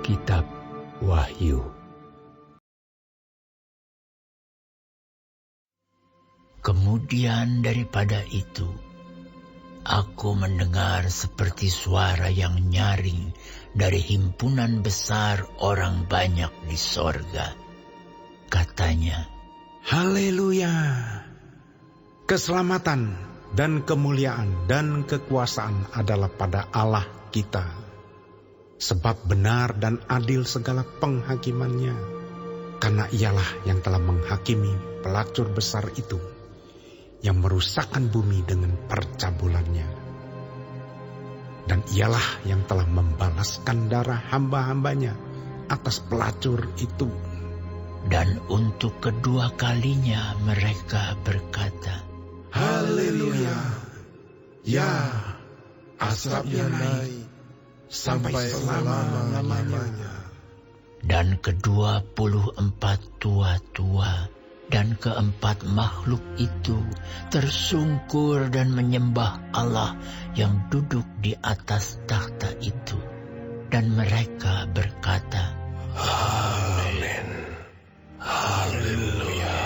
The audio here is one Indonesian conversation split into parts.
Kitab Wahyu. Kemudian daripada itu, aku mendengar seperti suara yang nyaring dari himpunan besar orang banyak di sorga. Katanya, Haleluya! Keselamatan dan kemuliaan dan kekuasaan adalah pada Allah kita. Sebab benar dan adil segala penghakimannya, karena ialah yang telah menghakimi pelacur besar itu, yang merusakkan bumi dengan percabulannya. Dan ialah yang telah membalaskan darah hamba-hambanya atas pelacur itu. dan untuk kedua kalinya mereka berkata, Haleluya! Ya, asapnya naik sampai selama-lamanya. Dan ke-24 tua-tua dan keempat makhluk itu tersungkur dan menyembah Allah yang duduk di atas takhta itu. Dan mereka berkata, Amin. Haleluya.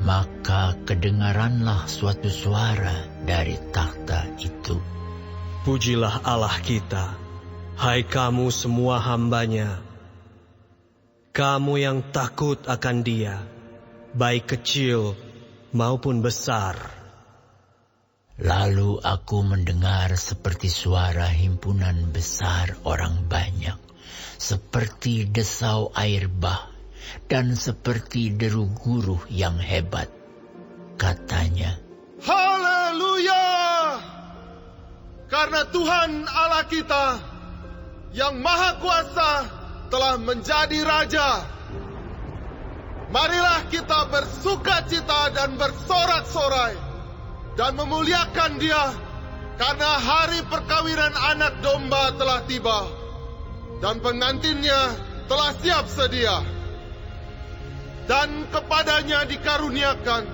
Maka kedengaranlah suatu suara dari takhta itu. Pujilah Allah kita, hai kamu semua hamba-Nya. Kamu yang takut akan Dia, baik kecil maupun besar. Lalu aku mendengar seperti suara himpunan besar orang banyak, seperti desau air bah, dan seperti deru guruh yang hebat. Katanya, Haleluya! Karena Tuhan Allah kita yang Maha Kuasa telah menjadi Raja. Marilah kita bersukacita dan bersorak-sorai dan memuliakan Dia, karena hari perkawinan anak domba telah tiba dan pengantinnya telah siap sedia. Dan kepadanya dikaruniakan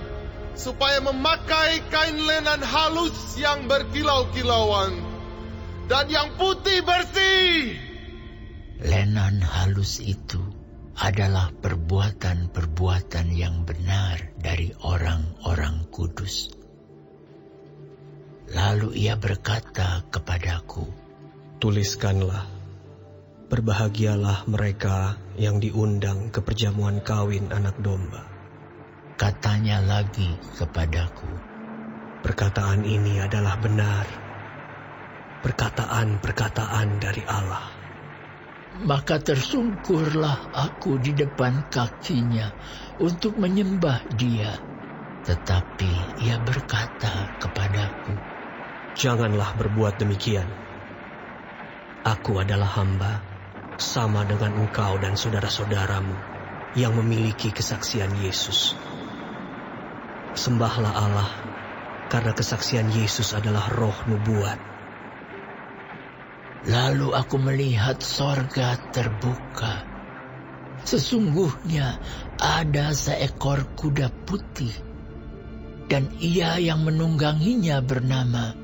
supaya memakai kain lenan halus yang berkilau-kilauan dan yang putih bersih. lenan halus itu adalah perbuatan-perbuatan yang benar dari orang-orang kudus. Lalu ia berkata kepadaku, Tuliskanlah, berbahagialah mereka yang diundang ke perjamuan kawin anak domba. katanya lagi kepadaku, Perkataan ini adalah benar, perkataan-perkataan dari Allah. Maka tersungkurlah aku di depan kakinya untuk menyembah Dia. Tetapi ia berkata kepadaku, Janganlah berbuat demikian. Aku adalah hamba, sama dengan engkau dan saudara-saudaramu yang memiliki kesaksian Yesus. Sembahlah Allah, karena kesaksian Yesus adalah roh nubuat. Lalu aku melihat sorga terbuka. Sesungguhnya ada seekor kuda putih, dan ia yang menungganginya bernama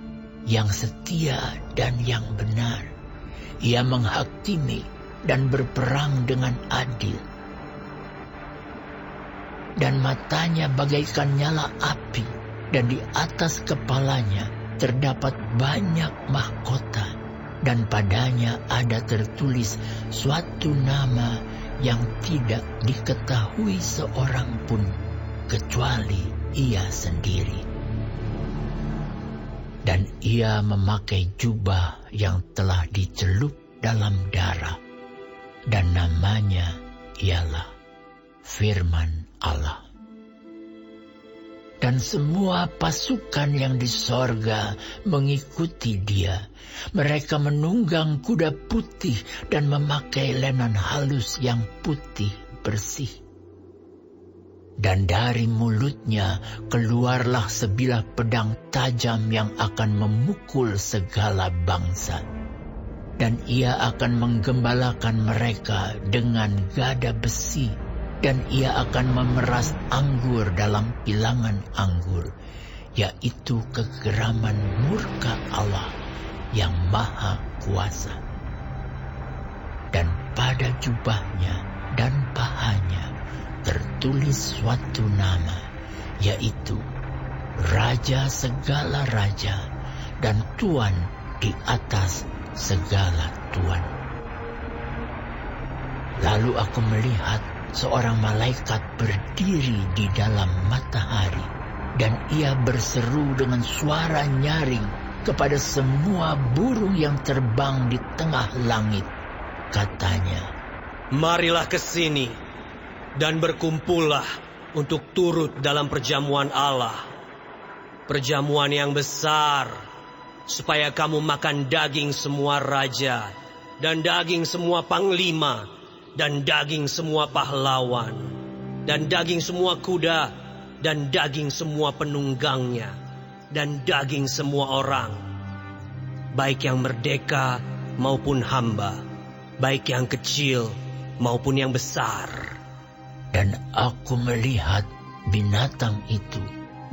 Yang Setia dan Yang Benar. Ia menghakimi dan berperang dengan adil. Dan matanya bagaikan nyala api, dan di atas kepalanya terdapat banyak mahkota. Dan padanya ada tertulis suatu nama yang tidak diketahui seorang pun kecuali ia sendiri. Dan ia memakai jubah yang telah dicelup dalam darah, dan namanya ialah Firman Allah. Dan semua pasukan yang di sorga mengikuti Dia. Mereka menunggang kuda putih dan memakai lenan halus yang putih bersih. Dan dari mulutnya keluarlah sebilah pedang tajam yang akan memukul segala bangsa. Dan ia akan menggembalakan mereka dengan gada besi, dan ia akan memeras anggur dalam pilangan anggur, yaitu kegeraman murka Allah yang Maha Kuasa. Dan pada jubahnya dan pahanya tertulis suatu nama, yaitu Raja segala raja dan Tuan di atas segala tuan. Lalu aku melihat seorang malaikat berdiri di dalam matahari, dan ia berseru dengan suara nyaring kepada semua burung yang terbang di tengah langit. Katanya, "Marilah ke sini dan berkumpullah untuk turut dalam perjamuan Allah. Perjamuan yang besar, supaya kamu makan daging semua raja, dan daging semua panglima, dan daging semua pahlawan, dan daging semua kuda, dan daging semua penunggangnya, dan daging semua orang, baik yang merdeka maupun hamba, baik yang kecil maupun yang besar." Dan aku melihat binatang itu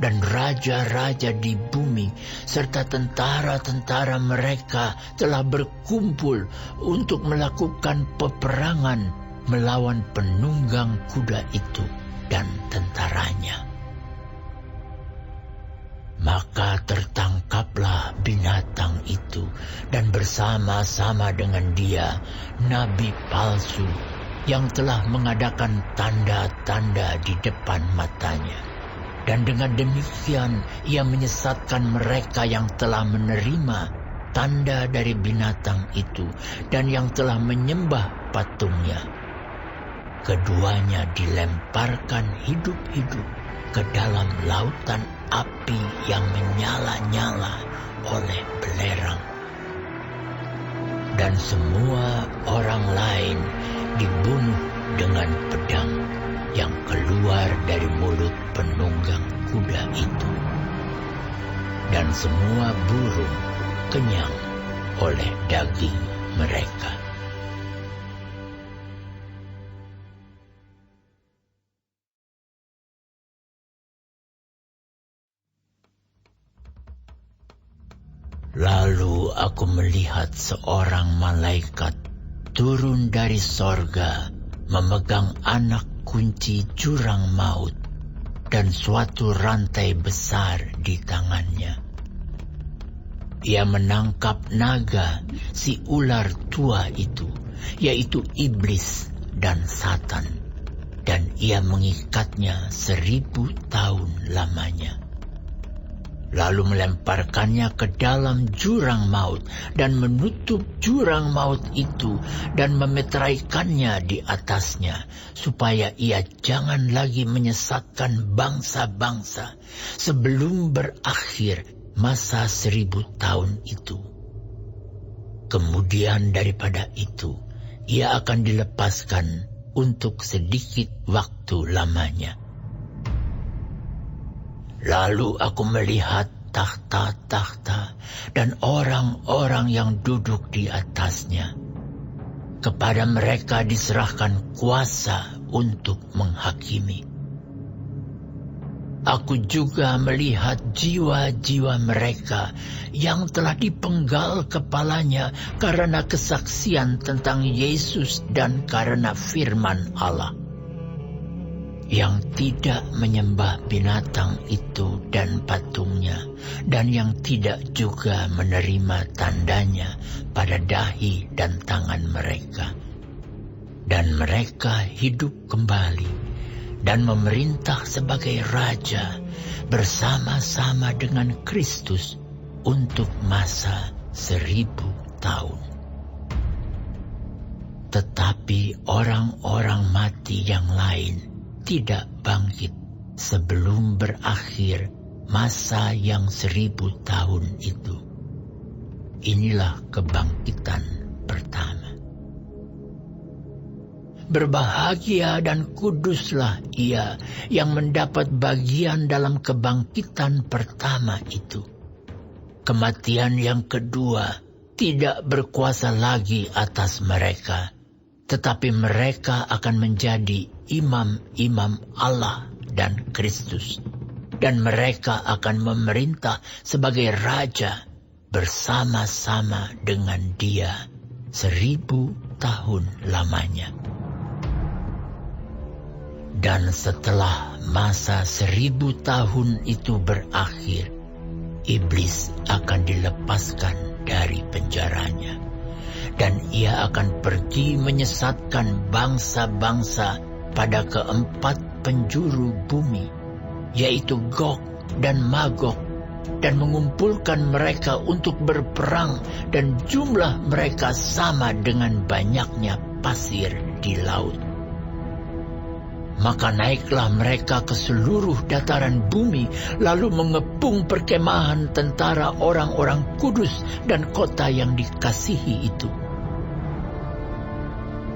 dan raja-raja di bumi serta tentara-tentara mereka telah berkumpul untuk melakukan peperangan melawan penunggang kuda itu dan tentaranya. Maka tertangkaplah binatang itu dan bersama-sama dengan dia nabi palsu yang telah mengadakan tanda-tanda di depan matanya. Dan dengan demikian ia menyesatkan mereka yang telah menerima tanda dari binatang itu dan yang telah menyembah patungnya. Keduanya dilemparkan hidup-hidup ke dalam lautan api yang menyala-nyala oleh belerang. Dan semua orang lain dibunuh dengan pedang yang keluar dari mulut penunggang kuda itu. Dan semua burung kenyang oleh daging mereka. Lalu aku melihat seorang malaikat turun dari sorga, memegang anak kunci jurang maut dan suatu rantai besar di tangannya. Ia menangkap naga, si ular tua itu, yaitu iblis dan Satan, dan ia mengikatnya 1000 tahun lamanya. Lalu melemparkannya ke dalam jurang maut dan menutup jurang maut itu dan memeteraikannya di atasnya, supaya ia jangan lagi menyesatkan bangsa-bangsa sebelum berakhir masa 1000 tahun itu. Kemudian daripada itu, ia akan dilepaskan untuk sedikit waktu lamanya. Lalu aku melihat takhta-takhta dan orang-orang yang duduk di atasnya. Kepada mereka diserahkan kuasa untuk menghakimi. Aku juga melihat jiwa-jiwa mereka yang telah dipenggal kepalanya karena kesaksian tentang Yesus dan karena firman Allah, yang tidak menyembah binatang itu dan patungnya, dan yang tidak juga menerima tandanya pada dahi dan tangan mereka. Dan mereka hidup kembali dan memerintah sebagai raja bersama-sama dengan Kristus untuk masa 1000 tahun. Tetapi orang-orang mati yang lain tidak bangkit sebelum berakhir masa yang 1000 tahun itu. Inilah kebangkitan pertama. Berbahagia dan kuduslah ia yang mendapat bagian dalam kebangkitan pertama itu. Kematian yang kedua tidak berkuasa lagi atas mereka, tetapi mereka akan menjadi imam-imam Allah dan Kristus, dan mereka akan memerintah sebagai raja bersama-sama dengan Dia 1000 tahun lamanya. Dan setelah masa 1000 tahun itu berakhir, iblis akan dilepaskan dari penjaranya. Dan ia akan pergi menyesatkan bangsa-bangsa pada keempat penjuru bumi, yaitu Gog dan Magog, dan mengumpulkan mereka untuk berperang, dan jumlah mereka sama dengan banyaknya pasir di laut. Maka naiklah mereka ke seluruh dataran bumi, lalu mengepung perkemahan tentara orang-orang kudus dan kota yang dikasihi itu.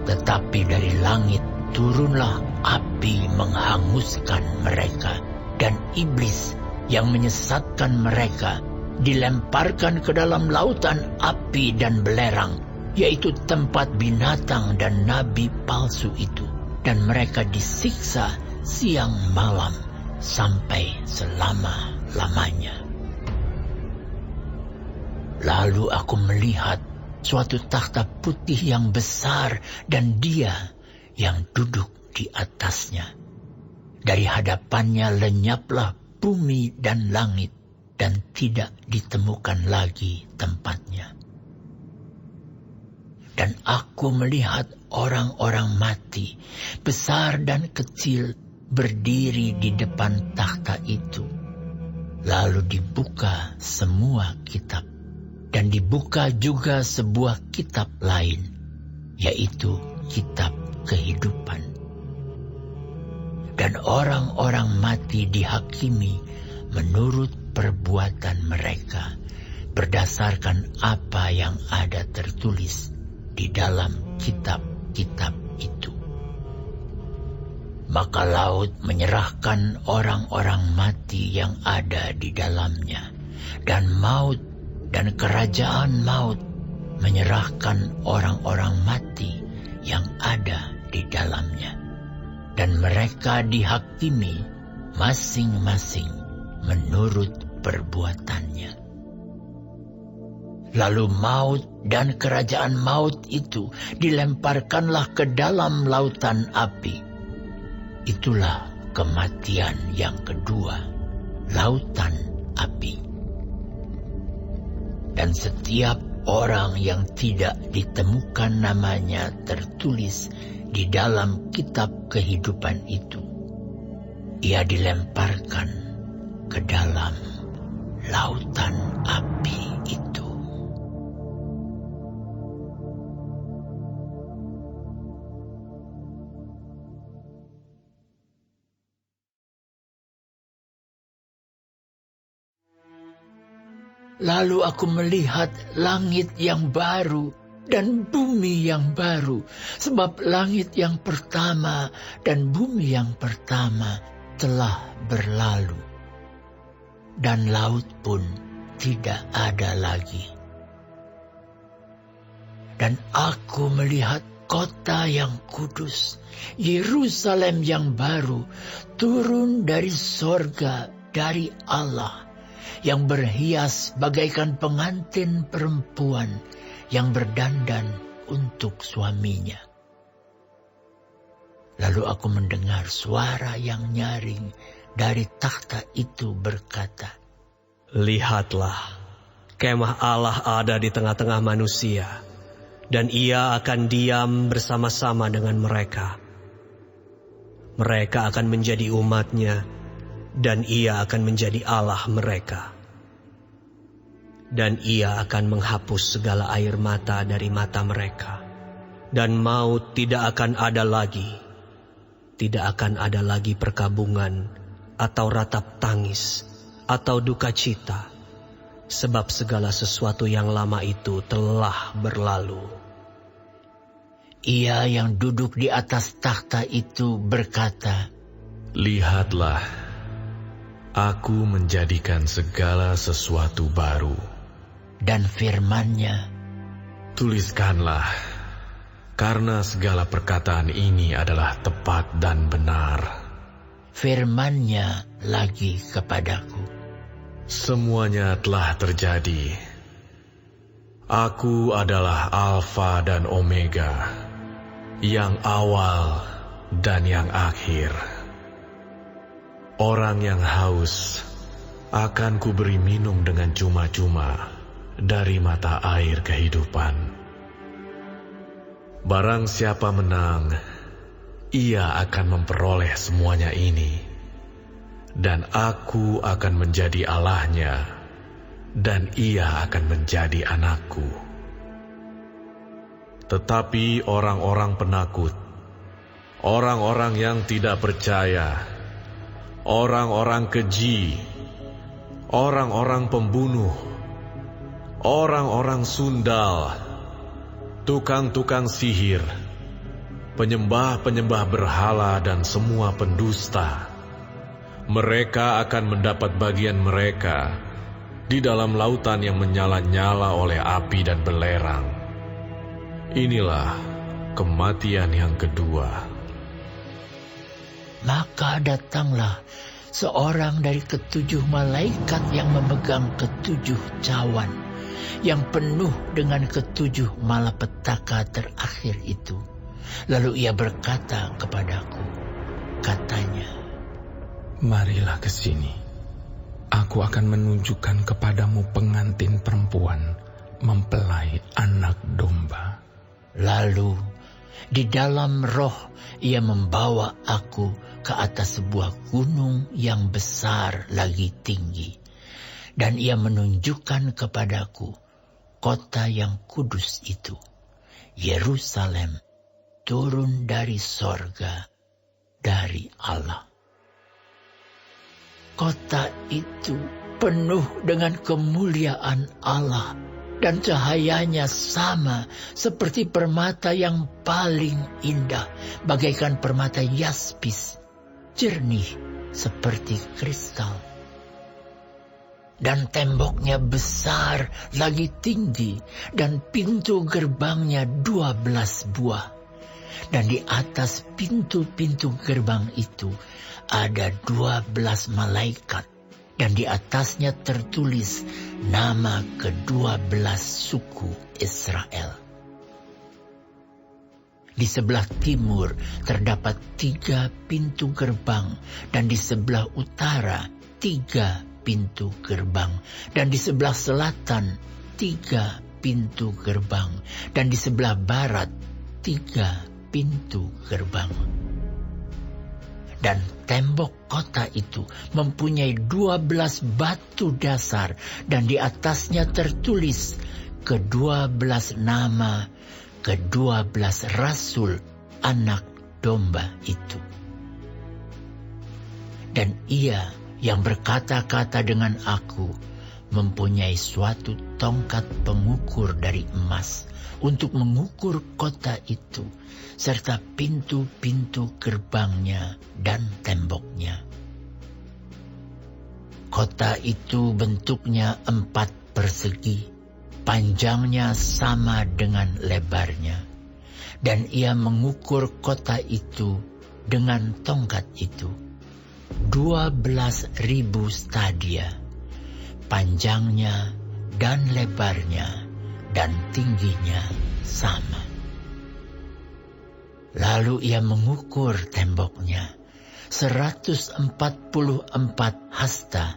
Tetapi dari langit turunlah api menghanguskan mereka, dan iblis yang menyesatkan mereka dilemparkan ke dalam lautan api dan belerang, yaitu tempat binatang dan nabi palsu itu. Dan mereka disiksa siang malam sampai selama-lamanya. Lalu aku melihat suatu takhta putih yang besar dan Dia yang duduk di atasnya. Dari hadapannya lenyaplah bumi dan langit, dan tidak ditemukan lagi tempatnya. Dan aku melihat orang-orang mati, besar dan kecil, berdiri di depan takhta itu. Lalu dibuka semua kitab, dan dibuka juga sebuah kitab lain, yaitu kitab kehidupan. Dan orang-orang mati dihakimi menurut perbuatan mereka, berdasarkan apa yang ada tertulis di dalam kitab-kitab itu. Maka laut menyerahkan orang-orang mati yang ada di dalamnya, dan maut dan kerajaan maut menyerahkan orang-orang mati yang ada di dalamnya. Dan mereka dihakimi masing-masing menurut perbuatannya. Lalu maut dan kerajaan maut itu dilemparkanlah ke dalam lautan api. Itulah kematian yang kedua, lautan api. Dan setiap orang yang tidak ditemukan namanya tertulis di dalam kitab kehidupan itu, ia dilemparkan ke dalam lautan api itu. Lalu aku melihat langit yang baru dan bumi yang baru, sebab langit yang pertama dan bumi yang pertama telah berlalu, dan laut pun tidak ada lagi. Dan aku melihat kota yang kudus, Yerusalem yang baru, turun dari sorga dari Allah, yang berhias bagaikan pengantin perempuan yang berdandan untuk suaminya. Lalu aku mendengar suara yang nyaring dari takhta itu berkata, Lihatlah, kemah Allah ada di tengah-tengah manusia, dan ia akan diam bersama-sama dengan mereka. Mereka akan menjadi umatnya, dan ia akan menjadi Allah mereka. Dan ia akan menghapus segala air mata dari mata mereka. Dan maut tidak akan ada lagi. Tidak akan ada lagi perkabungan, atau ratap tangis, atau duka cita, sebab segala sesuatu yang lama itu telah berlalu. Ia yang duduk di atas takhta itu berkata, Lihatlah, aku menjadikan segala sesuatu baru. Dan firman-Nya, Tuliskanlah, karena segala perkataan ini adalah tepat dan benar. Firman-Nya lagi kepadaku, Semuanya telah terjadi. Aku adalah Alfa dan Omega, yang awal dan yang akhir. Orang yang haus akan kuberi minum dengan cuma-cuma dari mata air kehidupan. Barang siapa menang, ia akan memperoleh semuanya ini, dan aku akan menjadi Allahnya, dan ia akan menjadi anakku. Tetapi orang-orang penakut, orang-orang yang tidak percaya, orang-orang keji, orang-orang pembunuh, orang-orang sundal, tukang-tukang sihir, penyembah-penyembah berhala dan semua pendusta, mereka akan mendapat bagian mereka di dalam lautan yang menyala-nyala oleh api dan belerang. Inilah kematian yang kedua. Maka datanglah seorang dari ketujuh malaikat yang memegang ketujuh cawan, yang penuh dengan ketujuh malapetaka terakhir itu. Lalu ia berkata kepadaku, katanya, "Marilah ke sini. Aku akan menunjukkan kepadamu pengantin perempuan mempelai anak domba." Lalu di dalam roh ia membawa aku ke atas sebuah gunung yang besar lagi tinggi. Dan ia menunjukkan kepadaku kota yang kudus itu, Yerusalem, turun dari sorga, dari Allah. Kota itu penuh dengan kemuliaan Allah, dan cahayanya sama seperti permata yang paling indah, bagaikan permata yaspis, jernih seperti kristal. Dan temboknya besar lagi tinggi, dan pintu gerbangnya 12 buah. Dan di atas pintu-pintu gerbang itu ada 12 malaikat, dan di atasnya tertulis nama ke-12 suku Israel. Di sebelah timur terdapat 3 pintu gerbang, dan di sebelah utara 3 pintu gerbang, dan di sebelah selatan 3 pintu gerbang, dan di sebelah barat 3 pintu gerbang. Dan tembok kota itu mempunyai 12 batu dasar, dan di atasnya tertulis ke-12 nama ke-12 rasul anak domba itu. Dan ia yang berkata-kata dengan aku mempunyai suatu tongkat pengukur dari emas untuk mengukur kota itu, serta pintu-pintu gerbangnya dan temboknya. Kota itu bentuknya 4 persegi, panjangnya sama dengan lebarnya. Dan ia mengukur kota itu dengan tongkat itu, 12.000 stadia, panjangnya dan lebarnya dan tingginya sama. Lalu ia mengukur temboknya 144 hasta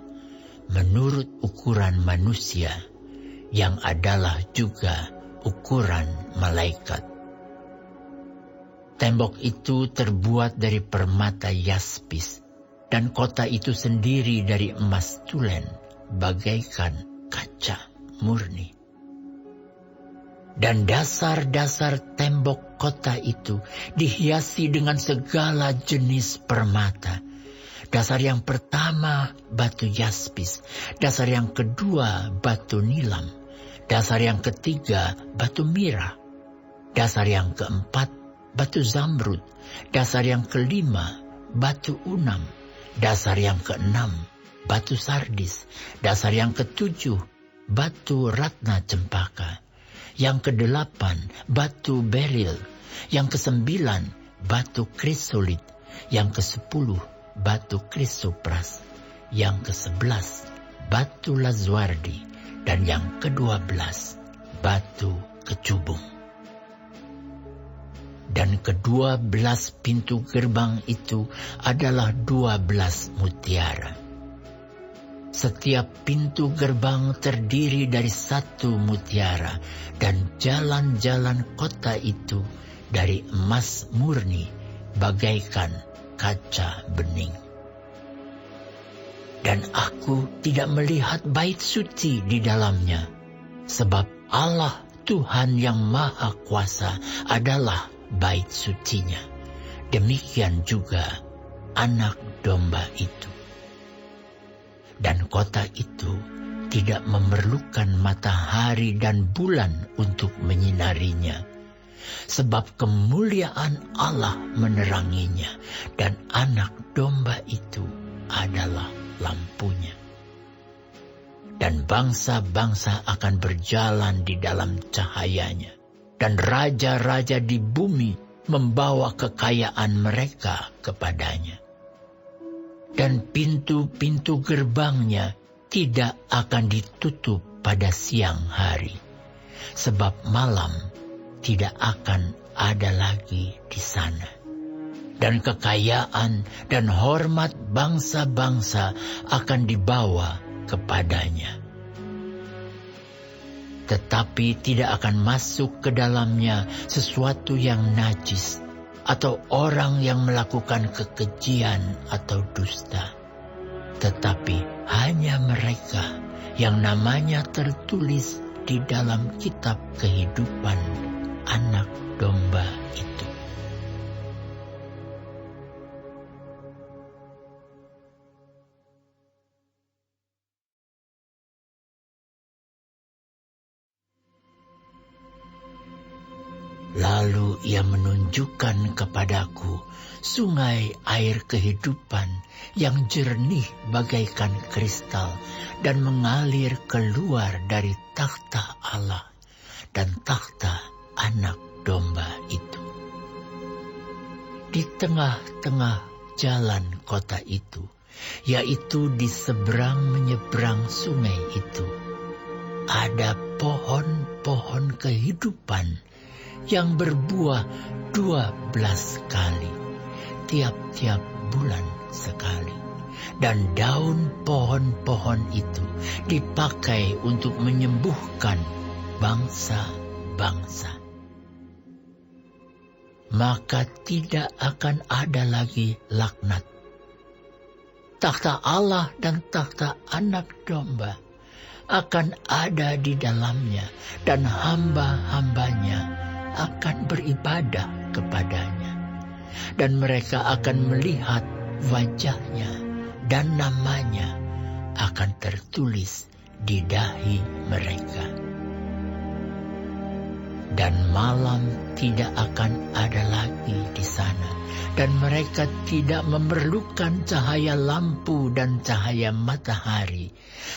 menurut ukuran manusia, yang adalah juga ukuran malaikat. Tembok itu terbuat dari permata yaspis, dan kota itu sendiri dari emas tulen, bagaikan kaca murni. Dan dasar-dasar tembok kota itu dihiasi dengan segala jenis permata. Dasar yang pertama batu yaspis, dasar yang kedua batu nilam, dasar yang ketiga batu mira, dasar yang keempat batu zamrud, dasar yang kelima batu unam, dasar yang keenam batu sardis, dasar yang ketujuh batu ratna cempaka, yang kedelapan batu beril, yang kesembilan batu krisolit, yang kesepuluh batu krisopras, yang ke-11 batu lazwardi, dan yang ke-12 batu kecubung. Dan ke-12 pintu gerbang itu adalah 12 mutiara. Setiap pintu gerbang terdiri dari 1 mutiara, dan jalan-jalan kota itu dari emas murni bagaikan kaca bening. Dan aku tidak melihat bait suci di dalamnya, sebab Allah Tuhan yang Maha Kuasa adalah bait sucinya. Demikian juga anak domba itu. Dan kota itu tidak memerlukan matahari dan bulan untuk menyinarinya, sebab kemuliaan Allah meneranginya, dan anak domba itu adalah lampunya. Dan bangsa-bangsa akan berjalan di dalam cahayanya, dan raja-raja di bumi membawa kekayaan mereka kepadanya. Dan pintu-pintu gerbangnya tidak akan ditutup pada siang hari, sebab malam tidak akan ada lagi di sana. Dan kekayaan dan hormat bangsa-bangsa akan dibawa kepadanya. Tetapi tidak akan masuk ke dalamnya sesuatu yang najis, atau orang yang melakukan kekejian atau dusta. Tetapi hanya mereka yang namanya tertulis di dalam kitab kehidupan anak domba itu. Lalu ia menunjukkan kepadaku sungai air kehidupan yang jernih bagaikan kristal dan mengalir keluar dari takhta Allah dan takhta anak domba itu. Di tengah-tengah jalan kota itu, yaitu di seberang menyeberang sungai itu, ada pohon-pohon kehidupan yang berbuah 12 kali, tiap-tiap bulan sekali. Dan daun pohon-pohon itu dipakai untuk menyembuhkan bangsa-bangsa. Maka tidak akan ada lagi laknat. Takhta Allah dan takhta anak domba akan ada di dalamnya, dan hamba-hambanya akan beribadah kepadanya, dan mereka akan melihat wajahnya, dan namanya akan tertulis di dahi mereka. Dan malam tidak akan ada lagi di sana, dan mereka tidak memerlukan cahaya lampu dan cahaya matahari,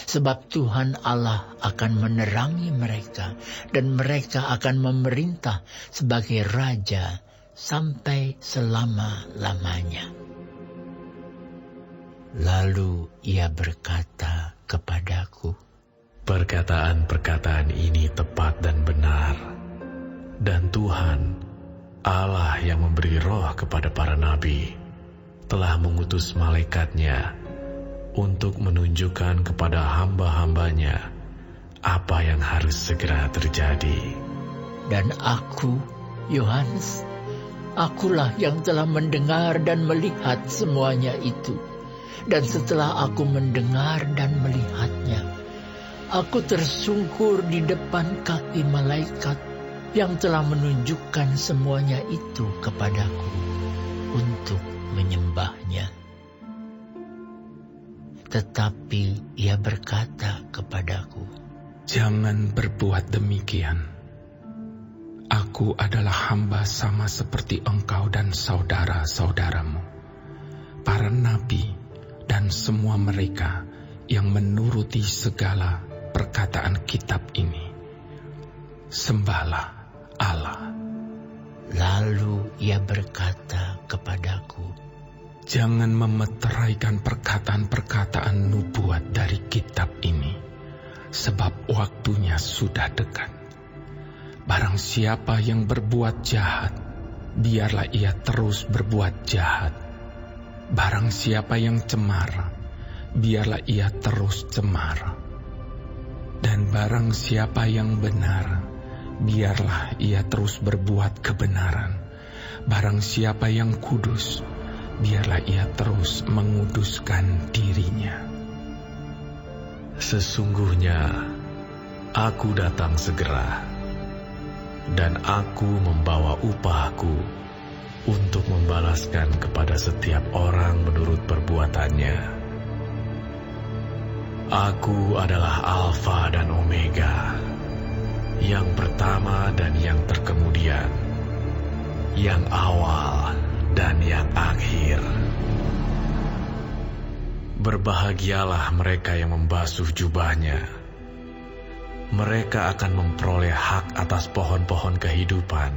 sebab Tuhan Allah akan menerangi mereka, dan mereka akan memerintah sebagai raja sampai selama-lamanya. Lalu ia berkata kepadaku, perkataan-perkataan ini tepat dan benar. Dan Tuhan, Allah yang memberi roh kepada para nabi, telah mengutus malaikatnya untuk menunjukkan kepada hamba-hambanya apa yang harus segera terjadi. Dan aku, Yohanes, akulah yang telah mendengar dan melihat semuanya itu. Dan setelah aku mendengar dan melihatnya, aku tersungkur di depan kaki malaikat yang telah menunjukkan semuanya itu kepadaku untuk menyembahnya. Tetapi ia berkata kepadaku, jangan berbuat demikian. Aku adalah hamba sama seperti engkau dan saudara-saudaramu, para nabi dan semua mereka yang menuruti segala perkataan kitab ini. Sembahlah Allah. Lalu ia berkata kepadaku, jangan memeteraikan perkataan-perkataan nubuat dari kitab ini, sebab waktunya sudah dekat. Barang siapa yang berbuat jahat, biarlah ia terus berbuat jahat. Barang siapa yang cemar, biarlah ia terus cemar. Dan barang siapa yang benar, biarlah ia terus berbuat kebenaran. Barang siapa yang kudus, biarlah ia terus menguduskan dirinya. Sesungguhnya aku datang segera, dan aku membawa upahku untuk membalaskan kepada setiap orang menurut perbuatannya. Aku adalah Alfa dan Omega, yang pertama dan yang terkemudian, yang awal dan yang akhir. Berbahagialah mereka yang membasuh jubahnya. Mereka akan memperoleh hak atas pohon-pohon kehidupan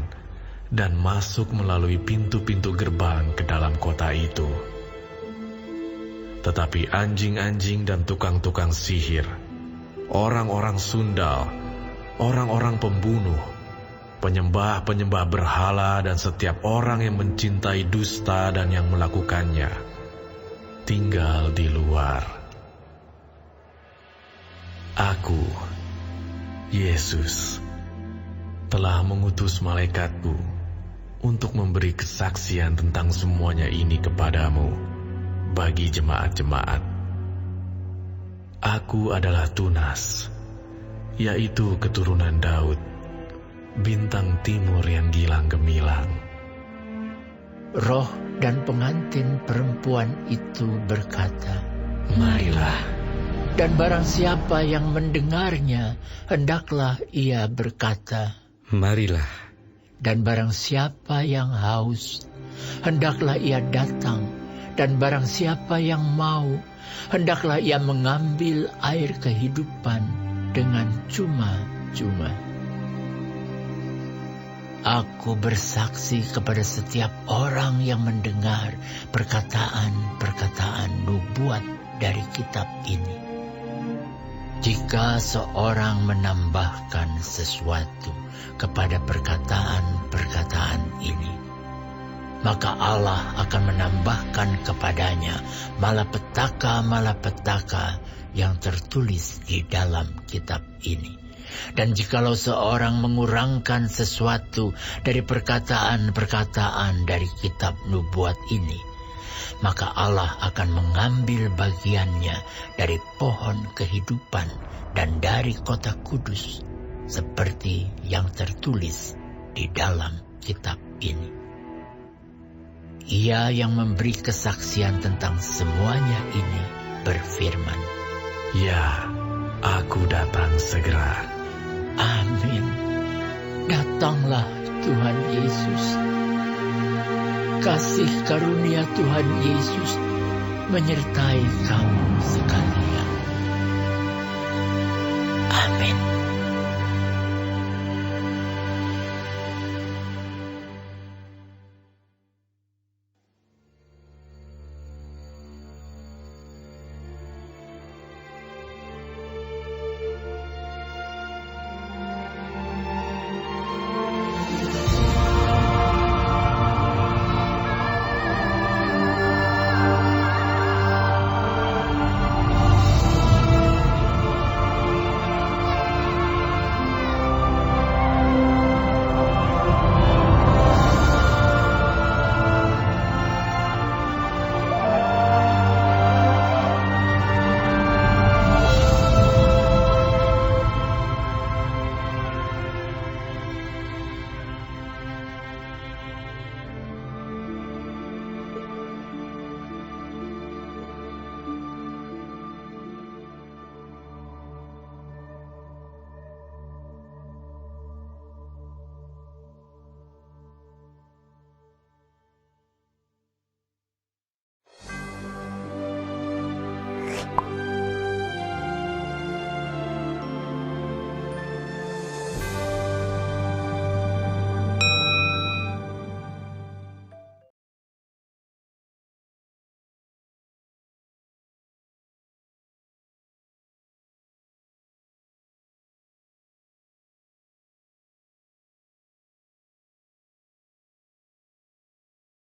dan masuk melalui pintu-pintu gerbang ke dalam kota itu. Tetapi anjing-anjing dan tukang-tukang sihir, orang-orang sundal, orang-orang pembunuh, penyembah-penyembah berhala dan setiap orang yang mencintai dusta dan yang melakukannya, tinggal di luar. Aku, Yesus, telah mengutus malaikatku untuk memberi kesaksian tentang semuanya ini kepadamu bagi jemaat-jemaat. Aku adalah Tunas, yaitu keturunan Daud, bintang timur yang gilang gemilang. Roh dan pengantin perempuan itu berkata, Marilah. Dan barang siapa yang mendengarnya, hendaklah ia berkata, Marilah. Dan barang siapa yang haus, hendaklah ia datang. Dan barang siapa yang mau, hendaklah ia mengambil air kehidupan dengan cuma-cuma. Aku bersaksi kepada setiap orang yang mendengar perkataan-perkataan nubuat dari kitab ini. Jika seorang menambahkan sesuatu kepada perkataan-perkataan ini, maka Allah akan menambahkan kepadanya malapetaka-malapetaka yang tertulis di dalam kitab ini. Dan jikalau seorang mengurangkan sesuatu dari perkataan-perkataan dari kitab nubuat ini, maka Allah akan mengambil bagiannya dari pohon kehidupan dan dari kota kudus, seperti yang tertulis di dalam kitab ini. Ia yang memberi kesaksian tentang semuanya ini berfirman, Ya, aku datang segera. Amin. Datanglah Tuhan Yesus. Kasih karunia Tuhan Yesus menyertai kamu sekalian. Amin.